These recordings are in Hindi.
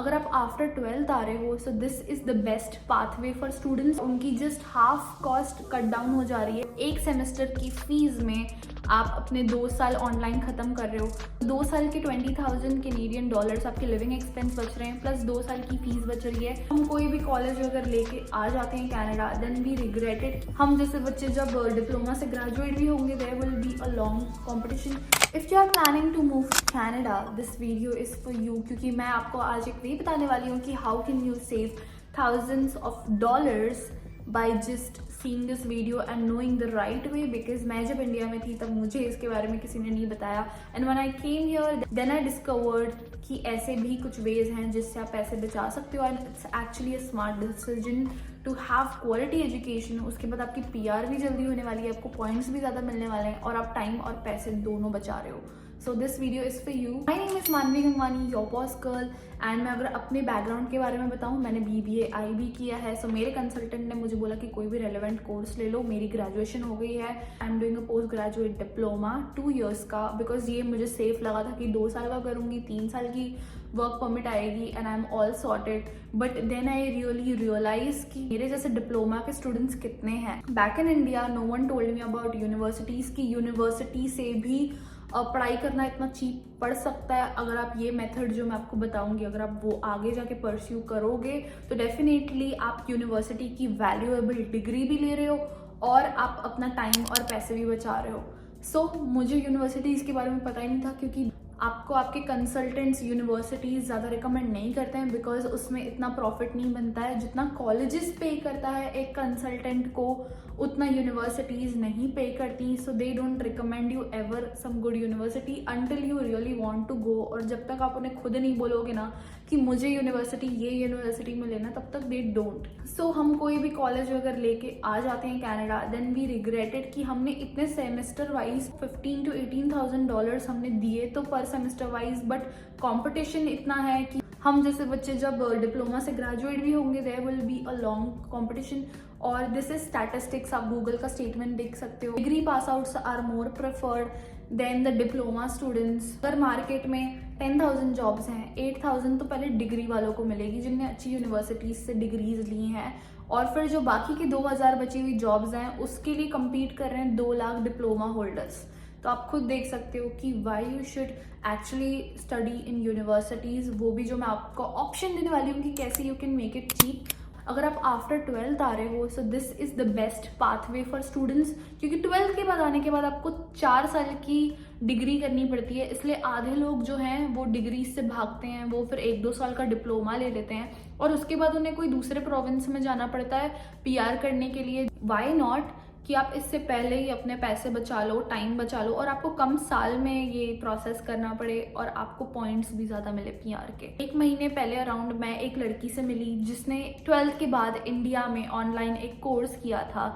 अगर आप आफ्टर 12th आ रहे हो, so this is the best pathway for students. उनकी just half cost cut down हो जा रही है। एक सेमेस्टर की फीस में आप अपने 2 साल ऑनलाइन खत्म कर रहे हो। 2 साल के 20,000 कैनेडियन डॉलर्स आपके लिविंग एक्सपेंस बच रहे हैं, प्लस 2 साल की फीस बच रही है। हम कोई भी कॉलेज अगर लेके आ जाते हैं Canada, then we regret it. हम जैसे बच्चे जब डिप्लोमा से ग्रेजुएट भी होंगे, there will be a long competition. If you are planning to move to Canada, this video is for you, क्योंकि मैं आपको आज एक वे बताने वाली हूँ कि how can you save thousands of dollars by just seeing this video and knowing the right way, because मैं जब इंडिया में थी तब मुझे इसके बारे में किसी ने नहीं बताया, and when I came here then I discovered कि ऐसे भी कुछ ways हैं जिससे आप पैसे बचा सकते हो, and it's actually a smart decision to have quality education। उसके बाद आपकी PR भी जल्दी होने वाली है, आपको points भी ज़्यादा मिलने वाले हैं और आप टाइम और पैसे दोनों बचा रहे हो। So this video is for you. My name is मानवी Gangwani, your boss girl, and मैं अगर अपने बैकग्राउंड के बारे में बताऊँ, मैंने BBA IB किया है। So मेरे कंसल्टेंट ने मुझे बोला कि कोई भी रेलेवेंट कोर्स ले लो। मेरी ग्रेजुएशन हो गई है। I am doing a post graduate diploma 2 years का, बिकॉज ये मुझे सेफ लगा था कि 2 साल का करूँगी, 3 साल की वर्क परमिट आएगी and I am all sorted. But then I really realise कि मेरे जैसे डिप्लोमा के स्टूडेंट्स कितने हैं। Back in India no one told me about universities की यूनिवर्सिटी से भी पढ़ाई करना इतना चीप पड़ सकता है। अगर आप ये मेथड जो मैं आपको बताऊंगी, अगर आप वो आगे जाके परस्यू करोगे तो डेफिनेटली आप यूनिवर्सिटी की वैल्यूएबल डिग्री भी ले रहे हो और आप अपना टाइम और पैसे भी बचा रहे हो। सो मुझे यूनिवर्सिटीज़ के बारे में पता ही नहीं था, क्योंकि आपको आपके कंसल्टेंट्स यूनिवर्सिटीज़ ज़्यादा रिकमेंड नहीं करते हैं, बिकॉज उसमें इतना प्रॉफिट नहीं बनता है जितना कॉलेजेस पे करता है एक कंसल्टेंट को, उतना यूनिवर्सिटीज़ नहीं पे करती। So they don't recommend you ever some good university until you really want to go. और जब तक आप उन्हें खुद नहीं बोलोगे ना कि मुझे ये यूनिवर्सिटी में लेना, तब तक दे डोंट। सो हम कोई भी कॉलेज अगर लेके आ जाते हैं कनाडा, देन वी रिग्रेटेड कि हमने इतने सेमेस्टर वाइज 15,000 to 18,000 डॉलर्स हमने दिए तो पर सेमेस्टर वाइज, बट कंपटीशन इतना है कि हम जैसे बच्चे जब डिप्लोमा से ग्रेजुएट भी होंगे, there will be a long competition. और दिस इज स्टैटिस्टिक्स, आप गूगल का स्टेटमेंट देख सकते हो। Degree pass outs are more preferred than the diploma students. अगर मार्केट में 10,000 जॉब्स हैं, 8,000 तो पहले डिग्री वालों को मिलेगी जिनने अच्छी यूनिवर्सिटीज से डिग्रीज ली हैं, और फिर जो बाकी की 2,000 बची हुई जॉब्स हैं उसके लिए compete कर रहे हैं 2 लाख डिप्लोमा होल्डर्स। तो आप खुद देख सकते हो कि why you should actually study in universities. वो भी जो मैं आपको ऑप्शन देने वाली हूँ कि कैसे you can make it cheap. अगर आप आफ्टर 12th आ रहे हो, so this is the best pathway for students, क्योंकि 12th के बाद आने के बाद आपको 4 साल की डिग्री करनी पड़ती है। इसलिए आधे लोग जो हैं वो डिग्री से भागते हैं, वो फिर 1-2 साल का डिप्लोमा ले लेते हैं और उसके बाद उन्हें कोई दूसरे प्रोविंस में जाना पड़ता है PR करने के लिए। वाई नॉट कि आप इससे पहले ही अपने पैसे बचा लो, टाइम बचा लो और आपको कम साल में ये प्रोसेस करना पड़े और आपको पॉइंट्स भी ज़्यादा मिले PR के। 1 महीने पहले अराउंड मैं एक लड़की से मिली जिसने 12th के बाद इंडिया में ऑनलाइन एक कोर्स किया था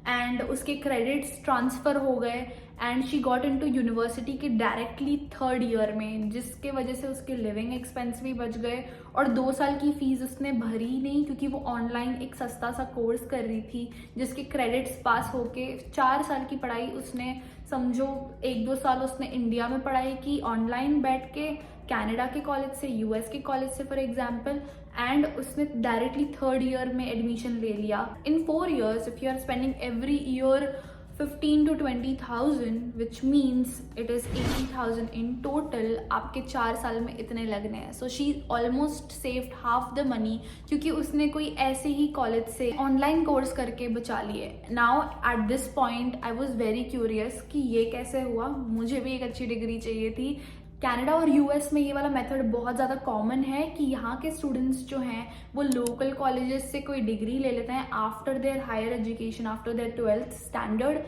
एंड उसके क्रेडिट्स ट्रांसफ़र हो गए and she got into university के डायरेक्टली 3rd ईयर में, जिसके वजह से उसके लिविंग एक्सपेंस भी बच गए और 2 साल की फीस उसने भरी नहीं, क्योंकि वो ऑनलाइन एक सस्ता सा कोर्स कर रही थी जिसके क्रेडिट्स पास होके 4 साल की पढ़ाई उसने, समझो 1-2 साल उसने इंडिया में पढ़ाई की ऑनलाइन बैठ के, कनाडा के कॉलेज से, US के कॉलेज से फॉर एग्जाम्पल, एंड उसने डायरेक्टली 3rd ईयर में एडमिशन ले लिया। इन 4 years if you are spending every year 15,000 to 20,000, which means it is 80,000 in total, आपके 4 साल में इतने लगने हैं। So she almost saved half the money, क्योंकि उसने कोई ऐसे ही कॉलेज से ऑनलाइन कोर्स करके बचा लिए। Now at this point I was very curious कि ये कैसे हुआ, मुझे भी एक अच्छी डिग्री चाहिए थी। कनाडा और US में ये वाला मेथड बहुत ज़्यादा कॉमन है कि यहाँ के स्टूडेंट्स जो हैं वो लोकल कॉलेजेस से कोई डिग्री ले लेते हैं after their higher education, after their 12th standard,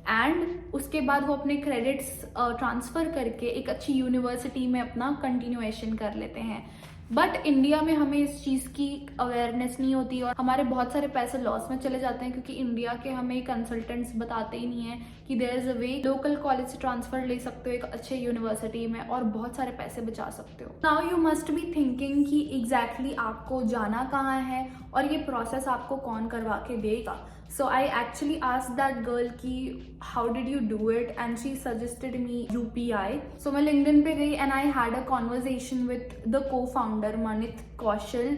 and उसके बाद वो अपने क्रेडिट्स ट्रांसफ़र करके एक अच्छी यूनिवर्सिटी में अपना कंटिन्यूएशन कर लेते हैं। बट इंडिया में हमें इस चीज़ की अवेयरनेस नहीं होती और हमारे बहुत सारे पैसे लॉस में चले जाते हैं, क्योंकि इंडिया के हमें कंसल्टेंट्स बताते ही नहीं है कि there is a way local college से ट्रांसफ़र ले सकते हो एक अच्छे यूनिवर्सिटी में और बहुत सारे पैसे बचा सकते हो। Now you must be thinking कि एग्जैक्टली आपको जाना कहाँ है और ये प्रोसेस आपको कौन करवा के देगा। So I actually asked that girl कि how did you do it, and she suggested me UPI. So मैं LinkedIn पे गई and I had a conversation with the co-founder Manit Kaushal,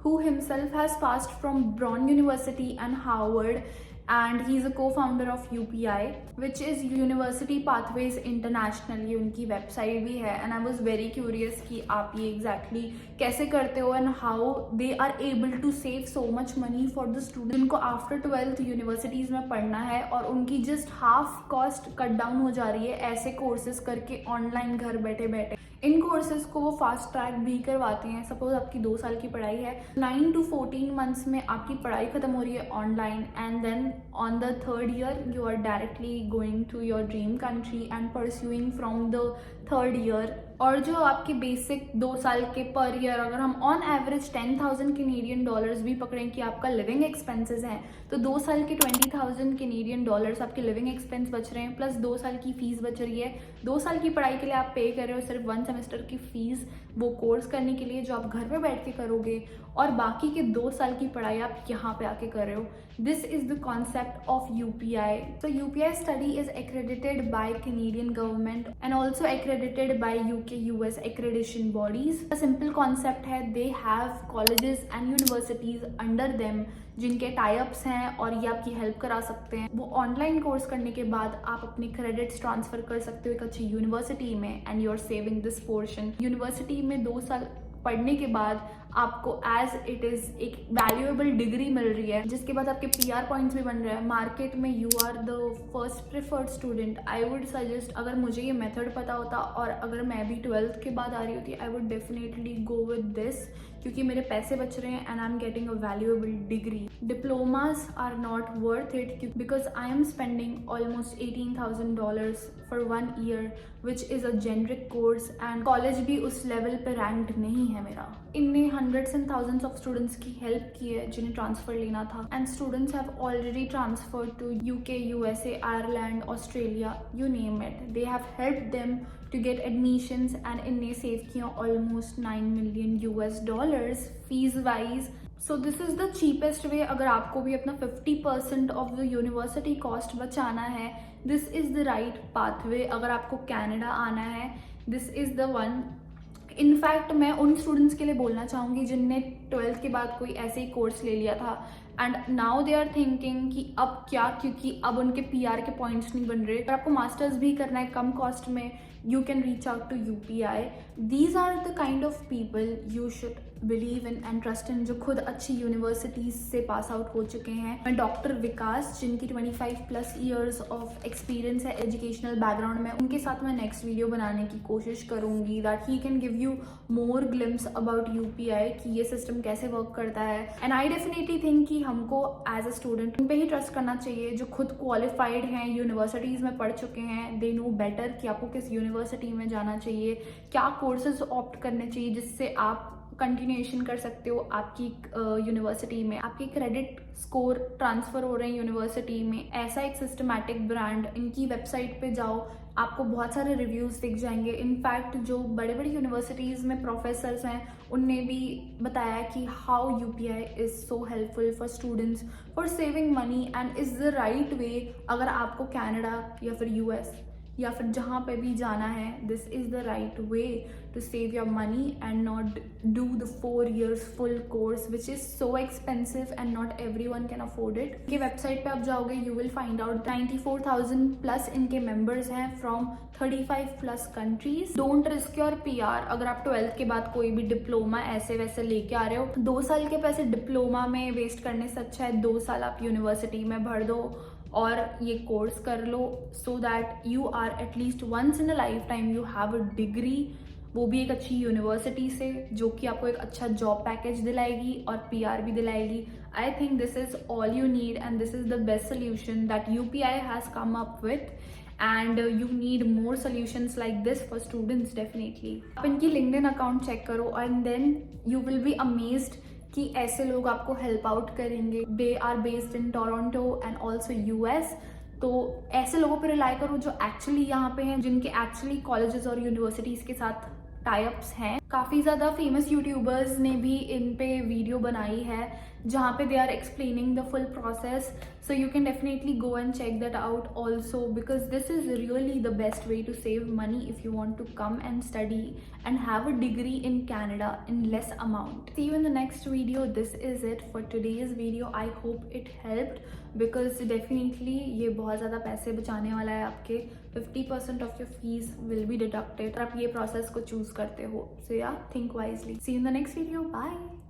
who himself has passed from Brown University and Harvard, and he's a co-founder of UPI, which is University Pathways International. ये उनकी वेबसाइट भी है, and I was very curious कि आप ये exactly कैसे करते हो and how they are able to save so much money for the student जिनको after 12th यूनिवर्सिटीज़ में पढ़ना है और उनकी just half cost cut down हो जा रही है ऐसे कोर्सेज करके ऑनलाइन घर बैठे बैठे। इन कोर्सेज को वो फास्ट ट्रैक भी करवाते हैं। सपोज आपकी 2 साल की पढ़ाई है, 9 to 14 मंथ्स में आपकी पढ़ाई खत्म हो रही है online, and then on the 3rd year you are directly going to your dream country and pursuing from the 3rd year. और जो आपके बेसिक 2 साल के पर ईयर, अगर हम ऑन एवरेज 10,000 कैनेडियन डॉलर्स भी पकड़ें कि आपका लिविंग एक्सपेंसेस हैं, तो 2 साल के 20,000 कैनेडियन डॉलर्स आपके लिविंग एक्सपेंस बच रहे हैं, प्लस 2 साल की फीस बच रही है। 2 साल की पढ़ाई के लिए आप पे कर रहे हो सिर्फ 1 सेमेस्टर की फीस वो कोर्स करने के लिए जो आप घर पे बैठ के करोगे, और बाकी के 2 साल की पढ़ाई आप यहाँ पे आके कर रहे हो। This is the concept of UPI. So UPI study is accredited by Canadian government and also accredited by UK US accreditation bodies. The simple concept है, they have colleges and universities under them जिनके टाई-अप्स हैं और ये आपकी हेल्प करा सकते हैं। वो ऑनलाइन कोर्स करने के बाद आप अपने क्रेडिट्स ट्रांसफर कर सकते हो एक अच्छी यूनिवर्सिटी में, and you are saving this portion. University में 2 साल पढ़ने के बाद आपको एज इट इज़ एक वैल्यूएबल डिग्री मिल रही है, जिसके बाद आपके PR पॉइंट्स भी बन रहे हैं। मार्केट में you are the first preferred student. I would suggest, अगर मुझे ये मेथड पता होता और अगर मैं भी 12th के बाद आ रही होती, I would definitely go with this, क्योंकि मेरे पैसे बच रहे हैं and I am getting a valuable degree. Diplomas are not worth it because I am spending almost $18,000 for 1 year which is a generic course, and college भी उस लेवल पे रैंक्ड नहीं है मेरा। इनने hundreds and thousands of students की हेल्प की है जिन्हें ट्रांसफ़र लेना था, and students have already transferred to UK, USA, Ireland, Australia, you name it. They have help them to get admissions, and इनने सेव किया almost $9 million fees wise. So this is the cheapest way. अगर आपको भी अपना 50% ऑफ द यूनिवर्सिटी कॉस्ट बचाना है, this is the right pathway. अगर आपको कनाडा आना है, this is the one. In fact मैं उन स्टूडेंट्स के लिए बोलना चाहूँगी जिनने 12th के बाद कोई ऐसे ही कोर्स ले लिया था and now they are thinking कि अब क्या, क्योंकि अब उनके PR के पॉइंट्स नहीं बन रहे। अगर आपको मास्टर्स भी करना है कम कॉस्ट में, you can reach out to UPI. These are the kind of people you should believe in and trust in, जो खुद अच्छी यूनिवर्सिटीज से पास आउट हो चुके हैं। मैं डॉक्टर विकास, जिनकी 25+ years ऑफ एक्सपीरियंस है एजुकेशनल बैकग्राउंड में, उनके साथ मैं नेक्स्ट वीडियो बनाने की कोशिश करूंगी that he can give you more glimpse about UPI कि ये सिस्टम कैसे वर्क करता है। एंड आई डेफिनेटली थिंक कि हमको एज अ स्टूडेंट उन पे ही ट्रस्ट करना चाहिए जो खुद क्वालिफाइड हैं, यूनिवर्सिटीज़ में पढ़ चुके हैं। दे नो बेटर कि आपको किस यूनिवर्सिटी में जाना चाहिए, क्या कोर्सेज ऑप्ट करने चाहिए जिससे आप कंटिन्यूएशन कर सकते हो आपकी यूनिवर्सिटी में, आपके क्रेडिट स्कोर ट्रांसफ़र हो रहे हैं यूनिवर्सिटी में। ऐसा एक सिस्टमैटिक ब्रांड, इनकी वेबसाइट पे जाओ, आपको बहुत सारे रिव्यूज़ दिख जाएंगे। इनफैक्ट जो बड़े बड़े यूनिवर्सिटीज़ में प्रोफेसर्स हैं उनने भी बताया कि how UPI is so helpful for students for saving money and is the right वे। अगर आपको कनाडा या फिर US या फिर जहाँ पे भी जाना है, this is the right way to save your money and not do the 4 years full course which is so expensive and not everyone can afford it. इनके वेबसाइट पे आप जाओगे, यू विल फाइंड आउट 94,000+ इनके मेंबर्स हैं from 35+ countries. Don't risk your PR। अगर आप 12th के बाद कोई भी डिप्लोमा ऐसे वैसे लेके आ रहे हो, 2 साल के पैसे डिप्लोमा में वेस्ट करने से अच्छा है 2 साल आप यूनिवर्सिटी में भर दो और ये कोर्स कर लो, so that you are at least once in a lifetime you have a degree, वो भी एक अच्छी यूनिवर्सिटी से जो कि आपको एक अच्छा जॉब पैकेज दिलाएगी और PR भी दिलाएगी। I think this is all you need and this is the best solution that UPI has come up with, and you need more solutions like this for students definitely. आप इनकी LinkedIn अकाउंट चेक करो and then you will be amazed कि ऐसे लोग आपको हेल्प आउट करेंगे। They are based in Toronto and also US। तो ऐसे लोगों पर रिलाई करो जो एक्चुअली यहाँ पे हैं, जिनके एक्चुअली कॉलेजेस और यूनिवर्सिटीज़ के साथ टाइप्स हैं। काफ़ी ज़्यादा फेमस यूट्यूबर्स ने भी इन पे वीडियो बनाई है जहाँ पे they are explaining the full process, so you can definitely go and check that out also, because this is really the best way to save money if you want to come and study and have a degree in Canada in less amount. See you in the next video. This is it for today's video. I hope it helped, because definitely ये बहुत ज़्यादा पैसे बचाने वाला है आपके। 50% of your fees will be deducted आप ये process को choose करते हो। So yeah, think wisely. See you in the next video. Bye.